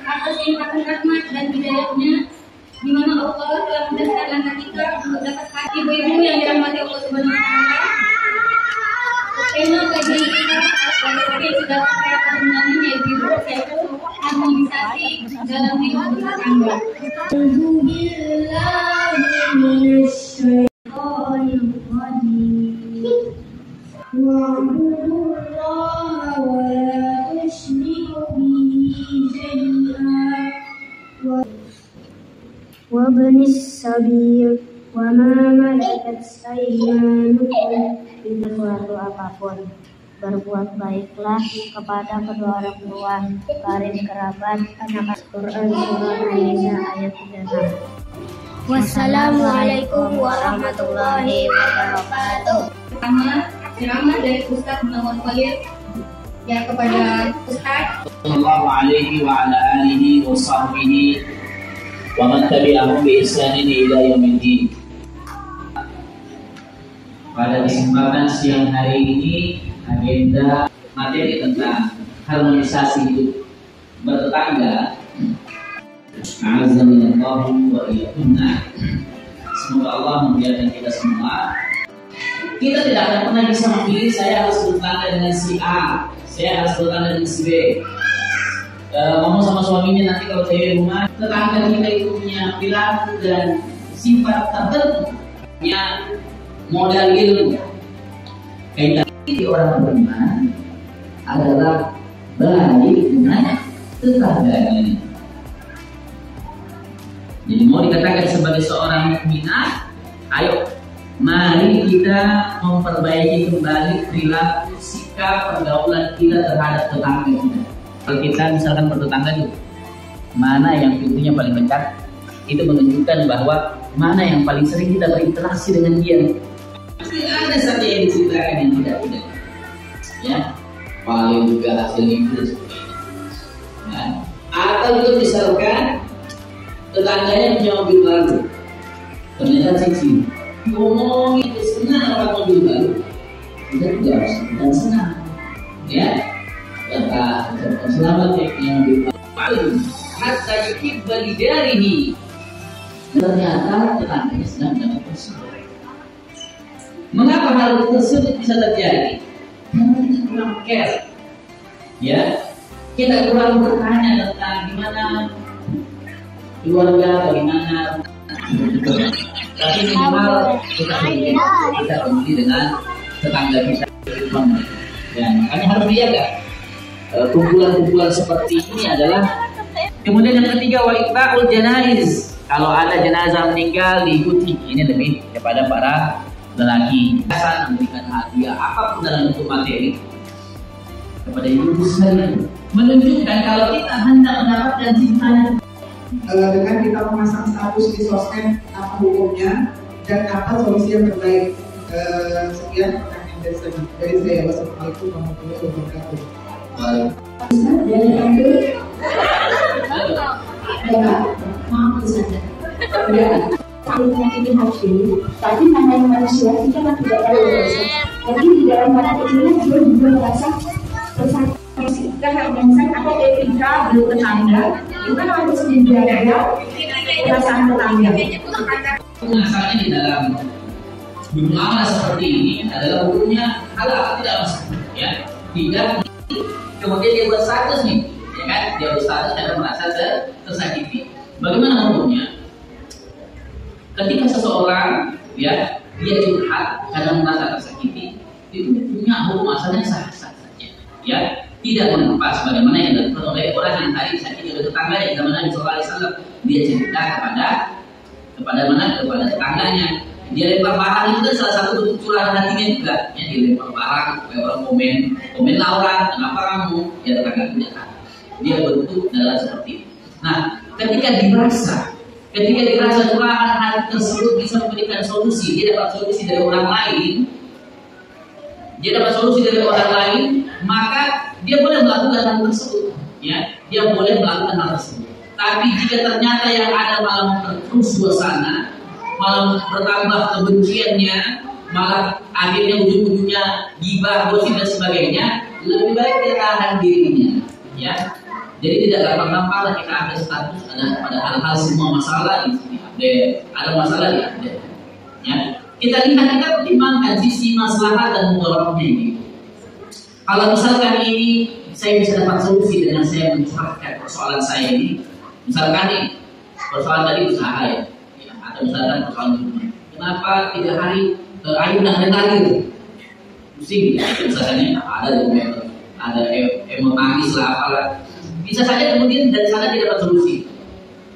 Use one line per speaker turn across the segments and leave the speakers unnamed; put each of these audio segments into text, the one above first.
Atas limpahan rahmat dan hidayahnya, di mana Allah telah mendasarkan kita untuk dapat hati ibu-ibu yang dirahmati Allah Subhanahu wa Ta'ala. Tema kajian kita sebagai sudah terkait undangan yaitu harmonisasi dalam hidup rumah tangga.
وابن السبيل وما ملكت أيمانكم. Sesuatu apapun, berbuat baiklah kepada kedua orang tua, karib kerabat, anak. Quran surah An-Nisa ayat 36. Wassalamualaikum warahmatullahi wabarakatuh.
Ceramah dari Ustaz Muhammad Khalil ya kepada Ustaz
sallallahu alaihi wa ala alihi wa sahbihi wa man tabi'ahum bi ihsanin ila yaumiddin. Pada kesempatan siang hari ini agenda materi tentang harmonisasi hidup bertetangga. Azzalallahu wa iyyakunna. Semoga Allah membiarkan kita semua. Kita tidak akan pernah bisa memilih saya harus bertetangga dengan si A, saya harus bertetangga dengan si B. Ngomong sama suaminya nanti kalau saya di rumah, tetangga kita itu punya perilaku dan sifat tertentu, punya modal ilmu. Kita di orang beriman adalah baik dengan tetangganya. Jadi mau dikatakan sebagai seorang mukminah, ayo mari kita memperbaiki kembali perilaku, sikap, pergaulan kita terhadap tetangga kita. Kalau kita misalkan bertetangga itu, mana yang pintunya paling dekat, itu menunjukkan bahwa mana yang paling sering kita berinteraksi dengan dia. Pasti ada saja yang diceritakan yang tidak. Ya, paling juga hasil itu. Ya. Atau juga misalkan tetangganya punya mobil baru, ternyata cici. Ngomong itu senang orang mobil baru, kita juga harus dan senang, ya. Kata selamat ya yang mobil baru. Hatta yuhibba lidarihi. Ternyata tetangganya sedang dapat masalah. Mengapa hal tersebut bisa terjadi? Karena kita kurang care, ya. Kita kurang bertanya tentang gimana keluarga, bagaimana. Tapi minimal kita peduli dengan tetangga kita. Ya, makanya harus dijaga. Kumpulan-kumpulan seperti ini adalah. Kemudian yang ketiga, wa iqba'ul janaiz. Kalau ada jenazah meninggal diikuti. Ini lebih kepada para lelaki. Asal memberikan hadiah apapun dalam bentuk materi kepada ibu sekalian, menunjukkan kalau kita hendak mendapatkan cintanya.
Dengan kita memasang status di sosmed, apa hukumnya dan apa solusi yang terbaik. Sekian pertanyaan dari saya. Wassalamualaikum warahmatullahi wabarakatuh.
Dari Anda, mampu saja. Ya, kalau ini hasil, tapi namanya manusia kita kan tidak tahu. Jadi di dalam mana kecilnya dia juga merasa bersatu. Keharmonisan atau etika bertetangga itu harus dijaga perasaan tetangga.
Masalahnya di dalam bermuamalah seperti ini adalah hukumnya halal, tidak masalah, ya. Tidak kemudian dia buat status nih, ya kan? Dia buat status karena merasa tersakiti. Bagaimana hukumnya? Ketika seseorang, ya, dia curhat karena merasa tersakiti, itu punya hukum asalnya sah-sah saja, ya. Tidak mengepas bagaimana yang dilakukan oleh orang yang tadi sakit oleh tetangganya. Zaman Nabi SAW, dia cerita kepada tetangganya. Dia lempar barang itu kan salah satu bentuk curahan hatinya juga. Ya, dia lempar barang, supaya orang komen Laura, kenapa kamu? Ya tetangga tidak tahu. dia bentuk dalam seperti itu. Nah, ketika dirasa curahan hati tersebut bisa memberikan solusi, dia dapat solusi dari orang lain, maka dia boleh melakukan hal tersebut, ya, dia boleh melakukan hal tersebut. Tapi jika ternyata yang ada malah memperkeruh suasana, malah bertambah kebenciannya, malah akhirnya ujung-ujungnya gibah, gosip dan sebagainya, lebih baik dia tahan dirinya, ya. Jadi tidak gampang-gampang kita ambil status pada hal-hal semua masalah di sini ada masalah di update. Ya, kita pertimbangkan sisi maslahat dan mudaratnya ini. Kalau misalkan ini saya bisa dapat solusi dengan saya mencurahkan persoalan saya ini, misalkan nih persoalan tadi usaha ya, atau misalkan persoalan rumah. Kenapa 3 hari air nggak ada lagi? Pusing ya, misalnya ada tangis lah apalah. Bisa saja kemudian dari sana tidak dapat solusi.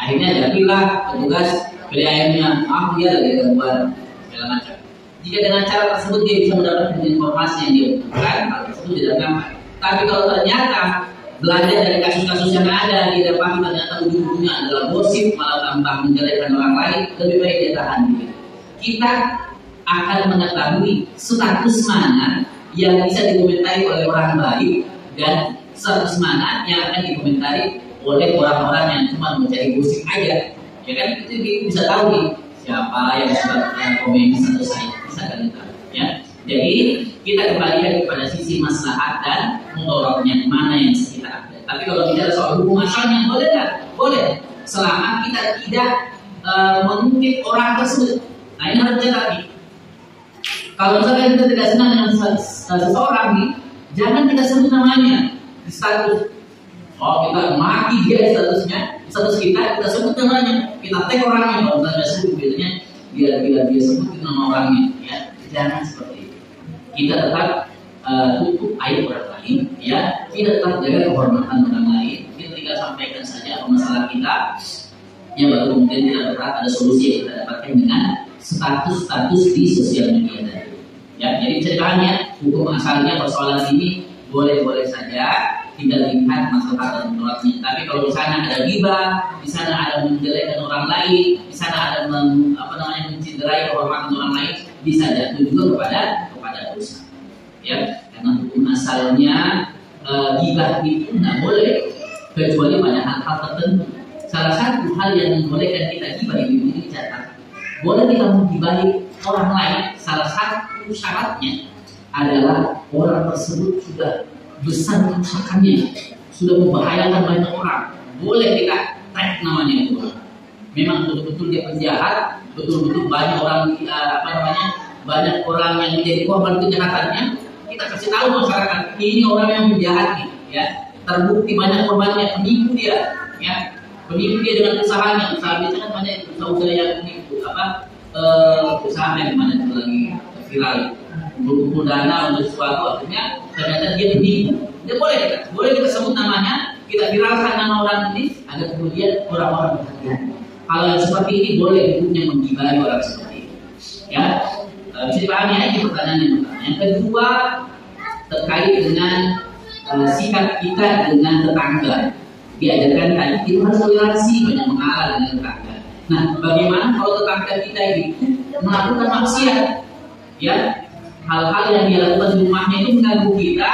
Akhirnya jadilah petugas beli airnya, dia ada gangguan segala macam. Jika dengan cara tersebut dia bisa mendapatkan informasi yang dia butuhkan, hal tersebut tidak gampang. Tapi kalau ternyata belajar dari kasus-kasus yang ada, dia dapat ternyata ujung-ujungnya adalah gosip, malah tambah menjelekkan orang lain, lebih baik dia tahan diri. Kita akan mengetahui status mana yang bisa dikomentari oleh orang baik dan status mana yang akan dikomentari oleh orang-orang yang cuma mencari gosip aja, ya kan? Itu bisa tahu nih siapa yang sudah komen status saya, bisa kan kita, ya. Jadi kita kembalikan kepada sisi maslahat dan mudaratnya mana yang kita ambil. Tapi kalau bicara soal hukum asalnya boleh nggak? Boleh, selama kita tidak mengungkit orang tersebut. Nah ini harus dicatat. Kalau misalnya kita tidak senang dengan seseorang nih, jangan kita sebut namanya. Status, kita maki dia status kita sebut namanya, kita tag orangnya, kalau misalnya sebut biasanya dia sebut nama orangnya, ya. Jangan seperti itu. Kita tetap tutup aib orang lain, ya. Kita tetap jaga kehormatan orang lain. Kita tinggal sampaikan saja masalah kita, ya, baru kemudian kita berharap ada solusi yang kita dapatkan dengan status di sosial media tadi. Ya, jadi ceritanya hukum asalnya persoalan ini boleh-boleh saja, tidak lihat masalah dan mudaratnya. Tapi kalau di sana ada ghibah, di sana ada menjelekkan orang lain, di sana ada menciderai kehormatan orang lain, bisa jatuh juga kepada dosa. Ya, karena hukum asalnya ghibah itu nggak boleh kecuali pada hal-hal tertentu. Salah satu hal yang membolehkan kita ghibah ini dicatat. Boleh kita menghibahi orang lain. Salah satu syaratnya adalah orang tersebut sudah besar kerusakannya, sudah membahayakan banyak orang. Boleh kita tag namanya itu. Memang betul-betul dia penjahat, betul-betul banyak orang banyak orang yang menjadi korban kejahatannya. Kita kasih tahu masyarakat ini orang yang menjahat nih, ya. Terbukti banyak korbannya, penipu dia, ya. Penipu dia dengan usahanya kan banyak usaha yang penipu usaha yang mana itu lagi viral. Berkumpul dana untuk sesuatu, akhirnya ternyata dia penipu. Dia boleh kita sebut namanya, kita viralkan nama orang ini agar kemudian orang-orang berhati-hati. Kalau yang seperti ini boleh hukumnya menggibahi orang seperti ini. Ya, bisa dipahami ya, ini pertanyaan yang pertama. Yang kedua terkait dengan sikap kita dengan tetangga. Diajarkan tadi itu harus toleransi, banyak mengalah dengan tetangga. Nah, bagaimana kalau tetangga kita ini melakukan maksiat, ya? Hal-hal yang dia lakukan di rumahnya itu mengganggu kita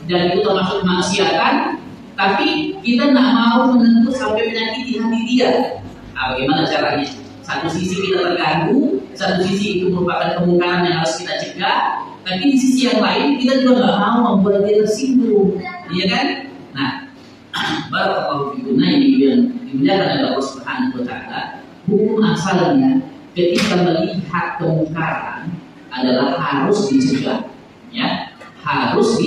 dan itu termasuk kemaksiatan, tapi kita tidak mau menentu sampai menyakiti hati dia. Nah, bagaimana caranya? Satu sisi kita terganggu, satu sisi itu merupakan kemungkaran yang harus kita cegah, tapi di sisi yang lain kita juga nggak mau membuat dia tersinggung, iya kan? Nah, barakallahu fikum. Nah, ini yang dimuliakan oleh Allah Subhanahu wa Ta'ala. Hukum asalnya ketika melihat kemungkaran adalah harus dicegah, ya, harus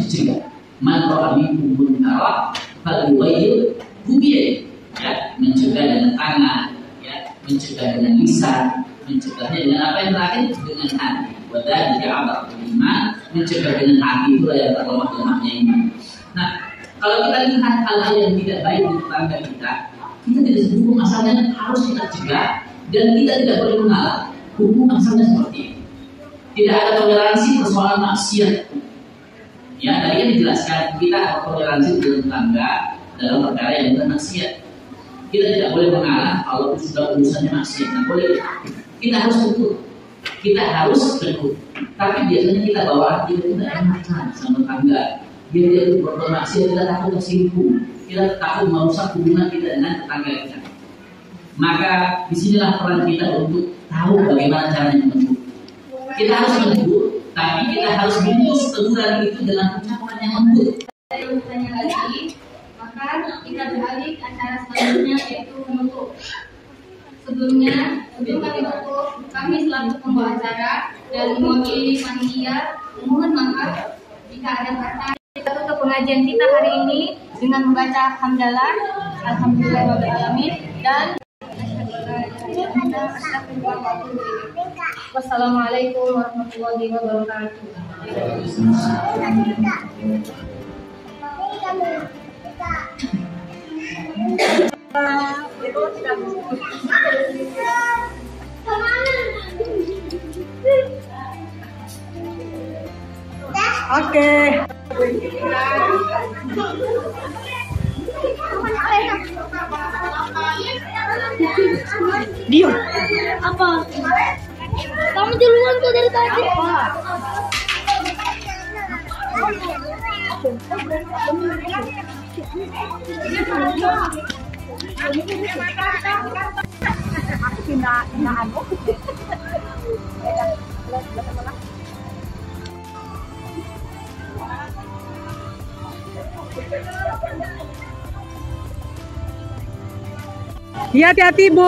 dicegah. Man ra'a minkum munkaran falyughayyir biyadihi, ya, mencegah dengan tangan, ya, mencegah dengan lisan, mencegahnya dengan apa yang terakhir dengan hati. Wadhalika a'dhafu iman, mencegah dengan hati itulah yang terlemah-lemahnya iman. Nah, kalau kita lihat hal-hal yang tidak baik di tetangga kita tidak sebut hukum asalnya harus kita cegah dan kita tidak boleh mengalah. Hukum asalnya seperti itu. Tidak ada toleransi persoalan maksiat. Ya, tadi kan dijelaskan kita toleransi dalam tetangga dalam perkara yang bukan maksiat. Kita tidak boleh mengalah kalau sudah urusannya maksiat. Nah, boleh kita harus tegur, kita harus tegur. Tapi biasanya kita bawa kita tidak enakan sama tetangga. Biar dia berbuat maksiat, kita takut tersinggung, kita takut merusak hubungan kita dengan tetangga kita. Maka disinilah peran kita untuk tahu bagaimana caranya menegur. Kita harus menegur, tapi kita harus bungkus teguran itu dengan ucapan yang lembut.
Ada yang bertanya lagi, maka kita beralih ke acara selanjutnya yaitu menutup. Sebelum kami tutup, kami selaku pembawa acara dan mewakili panitia mohon maaf jika ada kata. Kita tutup pengajian kita hari ini dengan membaca hamdalah, alhamdulillahirobbilalamin dan wassalamualaikum warahmatullahi wabarakatuh.
Oke. Diam. Apa? Kamu duluan kok dari tadi.
Iya, hati-hati, Bu.